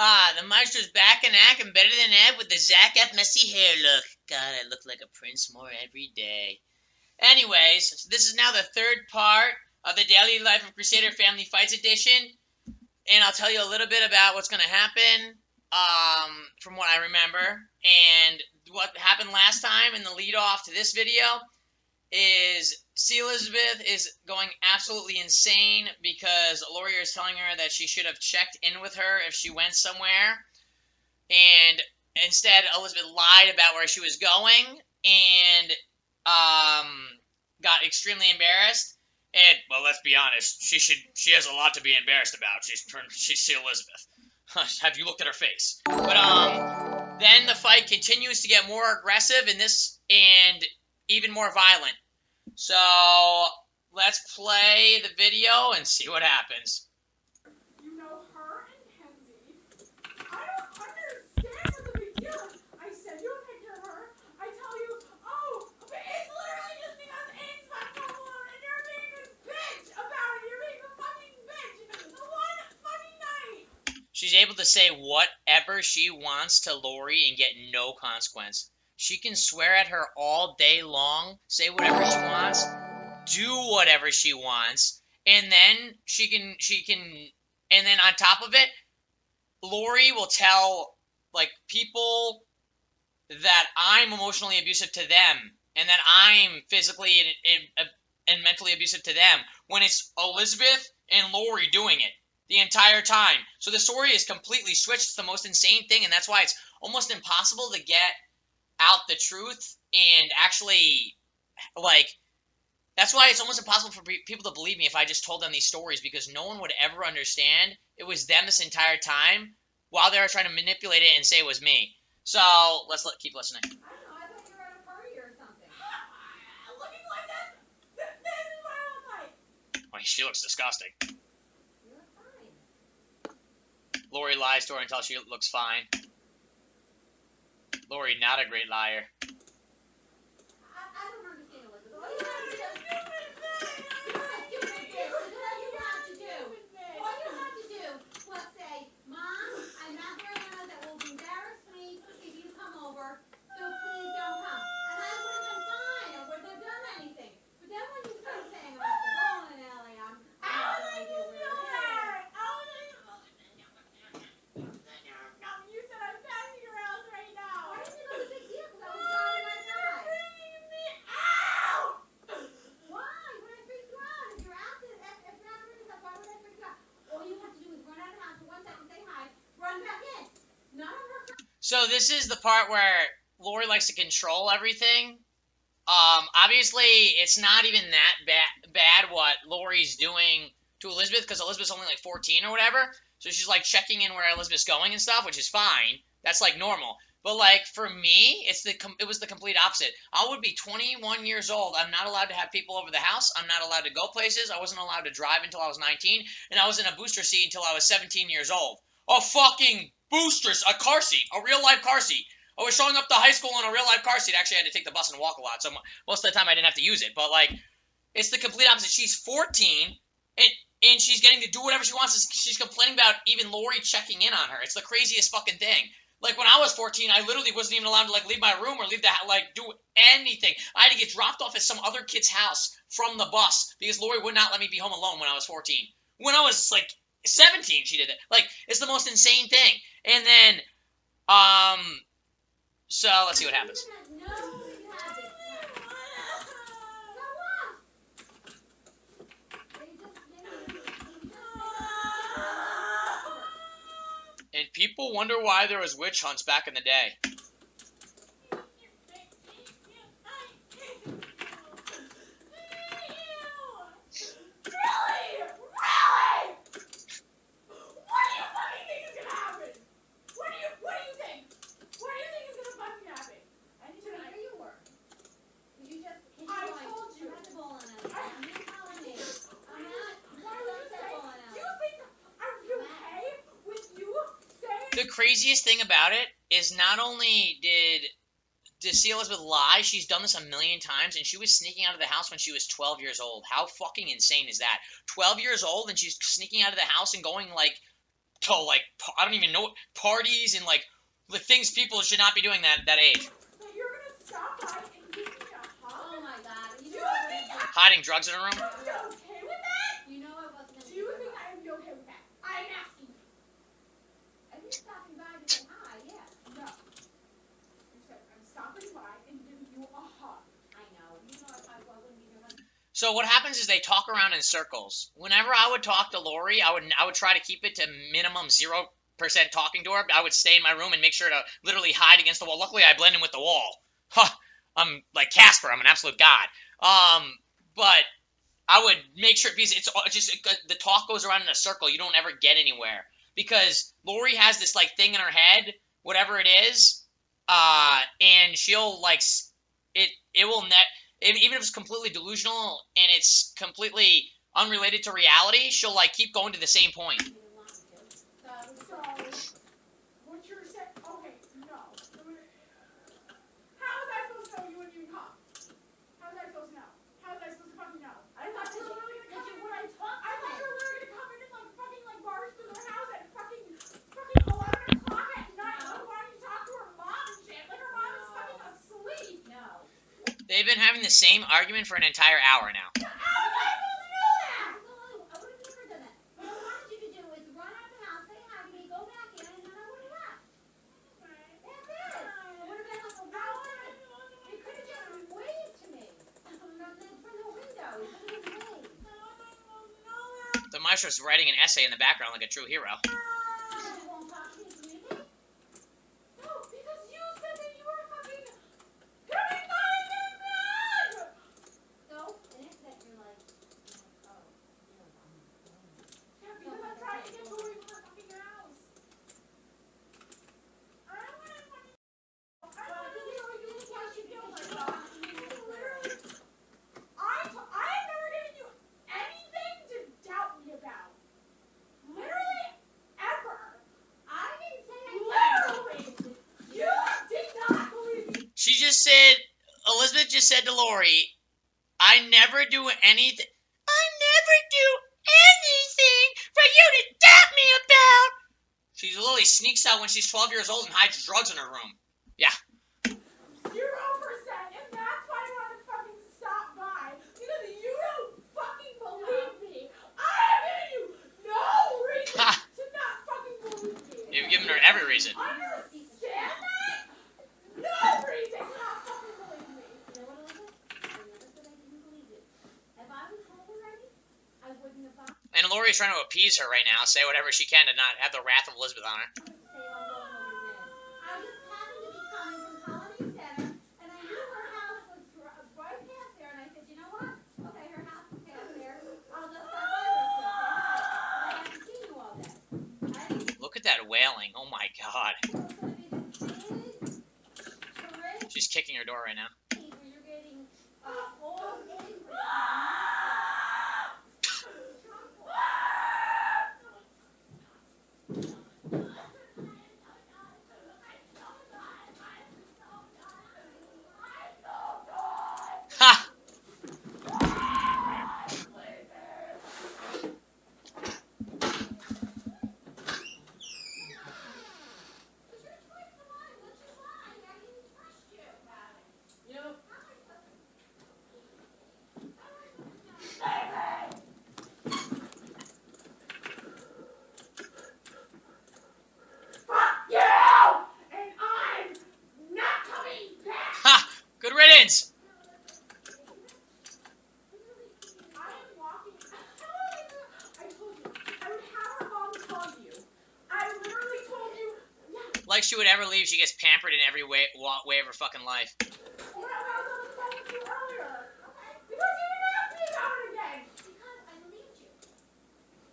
The Maestro's back and acting better than Ed with the Zac F. messy hair look. God, I look like a prince more every day. Anyways, so this is now the third part of the Daily Life of Crusader Family Fights Edition, and I'll tell you a little bit about what's going to happen from what I remember. And what happened last time in the lead off to this video is C. Elizabeth is going absolutely insane because Laurier is telling her that she should have checked in with her if she went somewhere. And instead, Elizabeth lied about where she was going and got extremely embarrassed. And, well, let's be honest, she has a lot to be embarrassed about. She's C. Elizabeth. Have you looked at her face? But then the fight continues to get more aggressive and even more violent. So let's play the video and see what happens. You know her and Kenzie. I don't understand what the big deal is. I send you a picture of her. I tell you, oh, but it's literally just because it's my problem and you're being a bitch about it. You're being a fucking bitch. The one fucking night. She's able to say whatever she wants to Lori and get no consequence. She can swear at her all day long, say whatever she wants, do whatever she wants, and then and then on top of it, Lori will tell, like, people that I'm emotionally abusive to them, and that I'm physically and mentally abusive to them, when it's Elizabeth and Lori doing it the entire time. So the story is completely switched. It's the most insane thing, and that's why it's almost impossible to get out the truth and actually, like, that's why it's almost impossible for people to believe me if I just told them these stories, because no one would ever understand it was them this entire time while they were trying to manipulate it and say it was me. So let's keep listening. I don't know. I thought you were at a party or something. Looking like this? This is what I look like. Oh, she looks disgusting. You look fine. Lori lies to her until she looks fine. Lori, not a great liar. I don't understand, Elizabeth. What do you have to do? Stupid bitch. What do you have to do? What do you have to do? Well, say, Mom, I'm not very honest. That will embarrass me if you come over, so please don't come. And I would have been fine. I wouldn't have done anything. But then when you start saying about the bowling alley, I'm not sure I do where it is. You said I'm passing your house right now. Why didn't you know the big deal? Because I was driving my side. Freaking me out! Why? Would I freak you out? If you're out there, if you're not freaking out, why would I freak you out? All you have to do is run out of the house for 1 second, say hi, run back in. None of her. So this is the part where Lori likes to control everything. Obviously, it's not even that bad what Lori's doing to Elizabeth, because Elizabeth's only like 14 or whatever. So she's like checking in where Elizabeth's going and stuff, which is fine. That's like normal. But like for me, it was the complete opposite. I would be 21 years old. I'm not allowed to have people over the house. I'm not allowed to go places. I wasn't allowed to drive until I was 19, and I was in a booster seat until I was 17 years old. A fucking booster, a car seat, a real life car seat. I was showing up to high school in a real life car seat. Actually, I had to take the bus and walk a lot, so most of the time I didn't have to use it. But like, it's the complete opposite. She's 14, and she's getting to do whatever she wants. She's complaining about even Lori checking in on her. It's the craziest fucking thing. Like, when I was 14, I literally wasn't even allowed to, like, leave my room or do anything. I had to get dropped off at some other kid's house from the bus because Lori would not let me be home alone when I was 14. When I was, like, 17, she did it. Like, it's the most insane thing. And then, so let's see what happens. And people wonder why there was witch hunts back in the day. The craziest thing about it is not only did C. Elizabeth lie, she's done this a million times, and she was sneaking out of the house when she was 12 years old. How fucking insane is that? 12 years old, and she's sneaking out of the house and going, like, to like I don't even know parties and like the things people should not be doing that age. But you're gonna stop by and give me a hug? Oh my god. Do you think Hiding drugs in a room. I'm okay with that? You know I wasn't gonna Do you think I am okay with that? I'm asking you. If you're stopping by to say hi, yeah. No. You said I'm stopping by and giving you a hug. I know. You know if I wouldn't be your husband. So what happens is they talk around in circles. Whenever I would talk to Lori, I would try to keep it to minimum 0% talking to her. I would stay in my room and make sure to literally hide against the wall. Luckily, I blend in with the wall. Huh. I'm like Casper. I'm an absolute god. But I would make sure because it's just the talk goes around in a circle. You don't ever get anywhere because Lori has this like thing in her head, whatever it is, and she'll like it will net. Even if it's completely delusional and it's completely unrelated to reality, she'll like keep going to the same point. So, what you're saying? Okay, no. How was I supposed to know you wouldn't even come? How was I supposed to know? How was I supposed to fucking know? I thought you were literally gonna come in. When I talked I to thought you her. were literally gonna come in and like fucking like barge through their house at fucking 11 o'clock at night. No. Like, why don't you talk to her mom and shit? Like her mom is fucking asleep. No. They've been having the same argument for an entire hour now. How was I supposed to know that? I would have never done that. What I wanted you to do is run out the house, say hi to me, go back in, and then I would have left. That's it. It would have been like a whirlwind. You could have just waved to me from the window. You could have waved. The maestro's writing an essay in the background like a true hero. Because you won't talk to me, communicate? No, because you said that you were fucking gonna be fine and bad. So, in it, that you're like, oh, Yeah, because I'm trying to get to her fucking house. I don't want to fucking. I don't want to know you why she feels like that. Literally, I have never given you anything to doubt me about. Literally, ever. I didn't say I Literally, you did not believe me. She just said, Elizabeth just said to Lori, I never do anything. I never do anything for you to doubt me about. She literally sneaks out when she's 12 years old and hides drugs in her room. Yeah. 0%, and that's why I want to fucking stop by because you don't fucking believe me. I have given you no reason to not fucking believe me. You've given her every reason. Understand that? No reason to not fucking believe me. You know what, Elizabeth? I never said I didn't believe you. If I was home already, I wouldn't have thought. And Lori's trying to appease her right now, say whatever she can to not have the wrath of Elizabeth on her. I was just happened to be coming from Colony Center, and I knew her house was right past there, and I said, you know what? Okay, her house is past there. I'll just stop by real quick, say hi. But I haven't seen you all day. I didn't Look at that wailing. Oh my god. know it was going to be this big, terrific She's kicking her door right now. where you're getting all angry. Ha! Fuck you! And I'm not coming back. Ha! Good riddance! I am walking. I told you. I would have her mom call you. I literally told you. Yeah. Like she would ever leave, she gets pampered in every way of her fucking life. When I was on the phone with you earlier. Because you didn't ask me about it again. Because I believed you.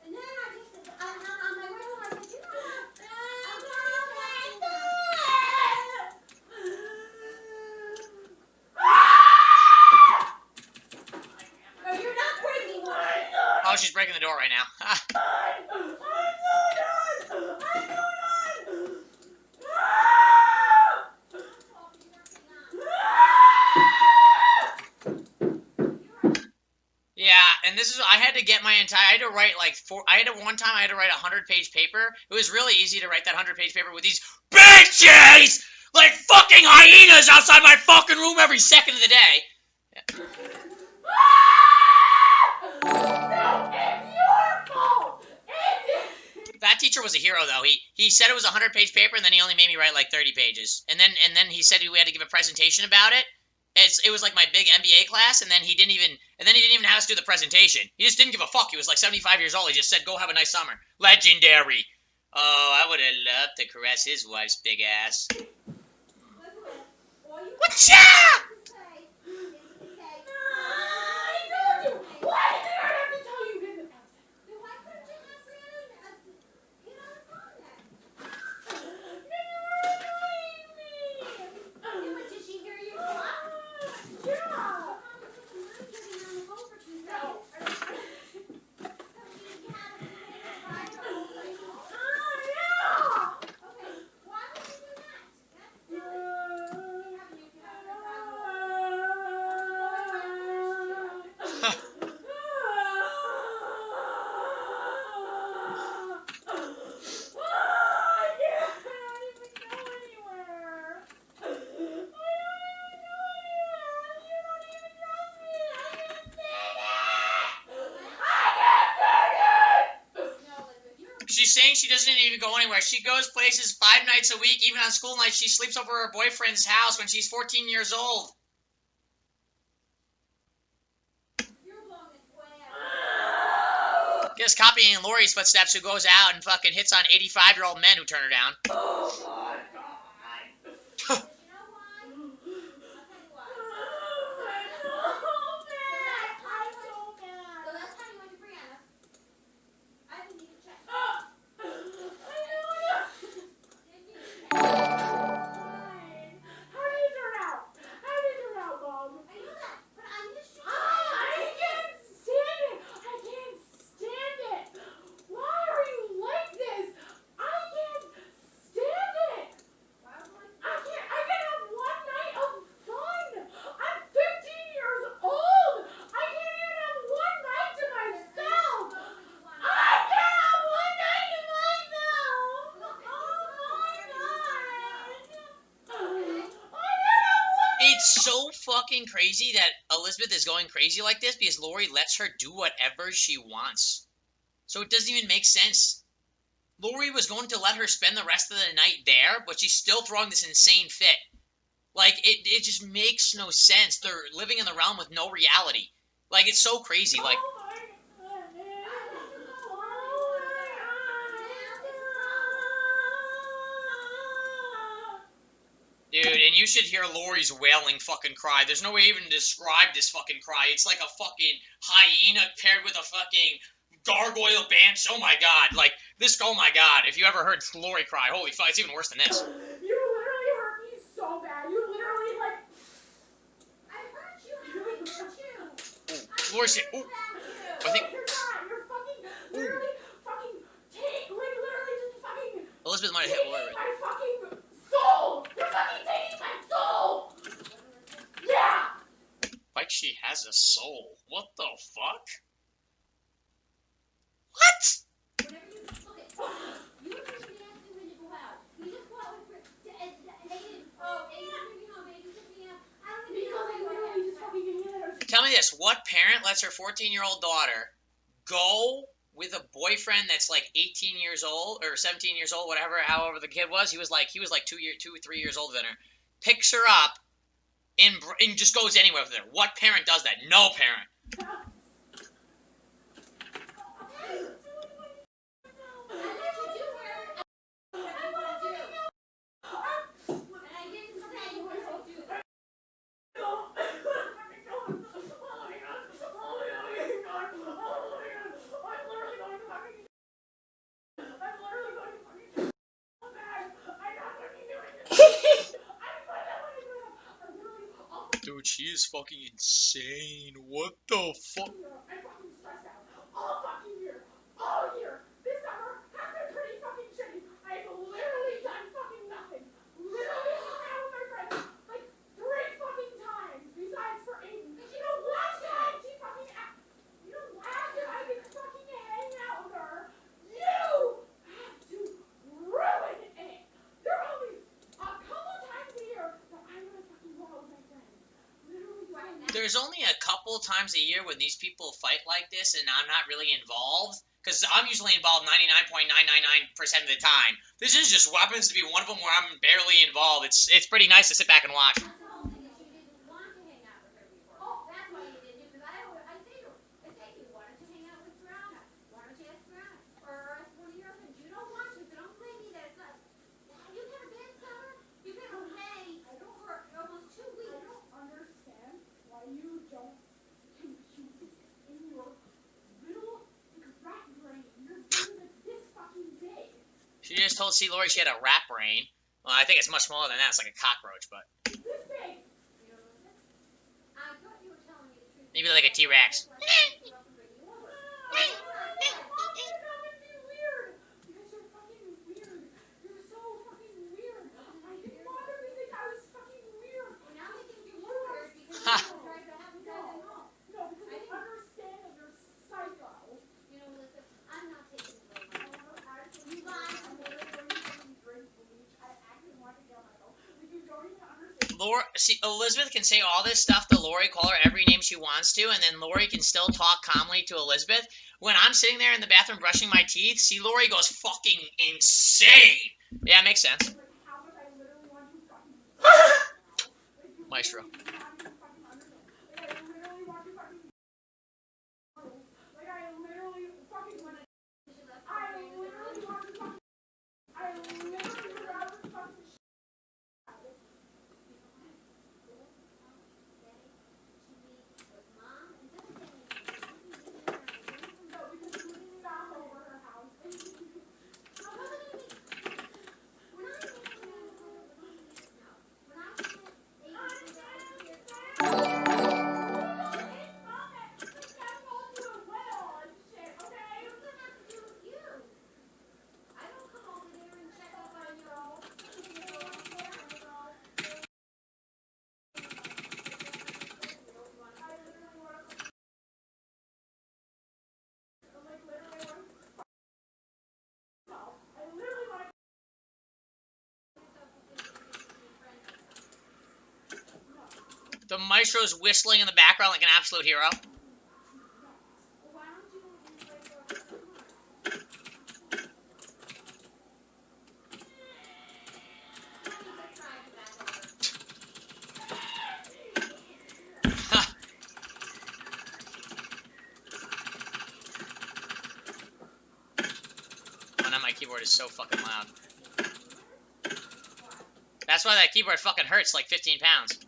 And then I just, on my way home, I said, you know what? I'm sorry, no, you're not breaking one. Oh, she's breaking the door right now. Ha! I'm so done. I'm so done. this is, I had to get my entire, I had to write like one time I had to write a 100-page paper. It was really easy to write that 100-page paper with these bitches! Like fucking hyenas outside my fucking room every second of the day. No, it's your fault! That teacher was a hero, though. He said it was a 100-page paper, and then he only made me write like 30 pages. And then he said we had to give a presentation about it. It was like my big MBA class, and then he didn't even have us do the presentation. He just didn't give a fuck. He was like 75 years old. He just said, "Go have a nice summer." Legendary. Oh, I would have loved to caress his wife's big ass. Whatcha? I told you! Why did I have to tell you in the past? Why couldn't you have Brianna, you know, phone then? Did she hear you talk? Yeah! She's saying she doesn't even go anywhere. She goes places 5 nights a week, even on school nights. She sleeps over her boyfriend's house when she's 14 years old. Just copying in Lori's footsteps, who goes out and fucking hits on 85-year-old men who turn her down. Oh my god! It's so fucking crazy that Elizabeth is going crazy like this because Lori lets her do whatever she wants. So it doesn't even make sense. Lori was going to let her spend the rest of the night there, but she's still throwing this insane fit. Like, it just makes no sense. They're living in the realm with no reality. Like, it's so crazy. Like, dude, and you should hear Lori's wailing fucking cry. There's no way even to describe this fucking cry. It's like a fucking hyena paired with a fucking gargoyle band. Oh my god. Like, this, oh my god. If you ever heard Lori cry, holy fuck, it's even worse than this. You literally hurt me so bad. You literally, like... I hurt you. I hurt you. Lori said, ooh. I think... You're not. You're fucking... Literally fucking... literally just fucking... Elizabeth might have hit Lori. My fucking soul! You're fucking taking my soul! Yeah! Like she has a soul. What the fuck? What? Whenever you look at, you were supposed to be asking when to go out. You just go out with and they didn't. Oh, they didn't bring me home. They just picked me up. I don't even Because I literally just fucking hit her. Tell me this. What parent lets her 14-year-old daughter go with a boyfriend that's like 18 years old or 17 years old, whatever, however the kid was? He was like 2 or 3 years older than her. Picks her up and just goes anywhere with her. What parent does that? No parent. Dude, she is fucking insane. What the fuck? I'm fucking stressed out. All fucking year. All year. This summer has been pretty fucking shitty. I've literally done fucking nothing. Literally hung out with my friends like 3 fucking times besides for Aiden. You know, last time she fucking you know, last there's only a couple times a year when these people fight like this and I'm not really involved, because I'm usually involved 99.999% of the time. This is just happens to be one of them where I'm barely involved. It's pretty nice to sit back and watch. That's the whole thing, is you didn't want to hang out with her before. Oh, that's why you didn't, because I say to you, why don't you hang out with Brianna? Why don't you ask Brianna? Or ask one of your friends. You don't want to, so don't blame me that it's not. You had a bad summer? You've been away for almost 2 weeks. I don't understand why you don't compute in your little rat brain. Your brain is this fucking big. She just told C. Lori she had a rat brain. Well, I think it's much smaller than that. It's like a cockroach, but This big. I thought you were telling me the truth. maybe like a T-Rex. Elizabeth can say all this stuff to Lori, call her every name she wants to, and then Lori can still talk calmly to Elizabeth. When I'm sitting there in the bathroom brushing my teeth, see Lori goes fucking insane. Yeah, makes sense. Maestro. The maestro's whistling in the background like an absolute hero. Oh, now my keyboard is so fucking loud. That's why that keyboard fucking hurts like 15 pounds.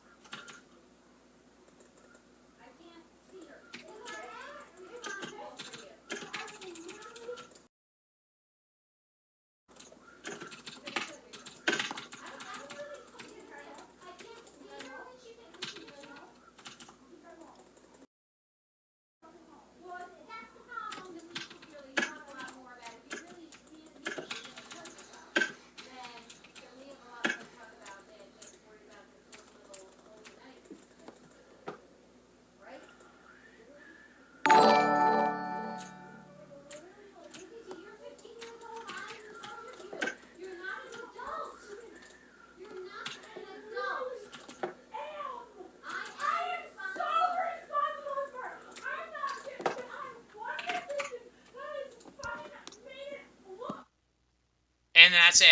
And that's it.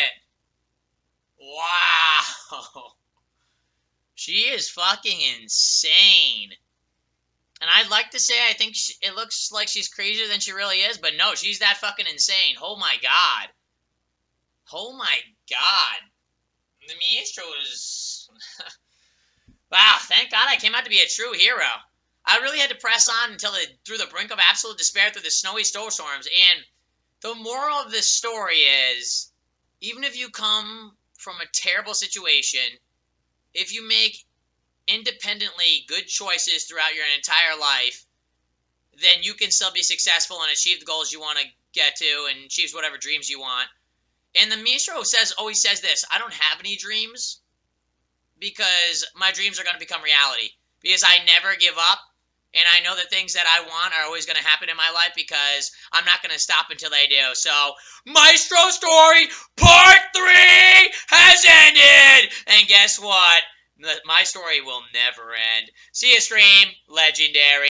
Wow. She is fucking insane. And I'd like to say I think it looks like she's crazier than she really is, but no, she's that fucking insane. Oh my god. Oh my god. The maestro is... Wow, thank god I came out to be a true hero. I really had to press on until through the brink of absolute despair through the snowy snowstorms. And the moral of this story is, even if you come from a terrible situation, if you make independently good choices throughout your entire life, then you can still be successful and achieve the goals you want to get to and achieve whatever dreams you want. And the maestro always says this: I don't have any dreams because my dreams are going to become reality. Because I never give up, and I know the things that I want are always going to happen in my life because I'm not going to stop until they do. So, Maestro Story Part 3 has ended! And guess what? My story will never end. See you, stream. Legendary.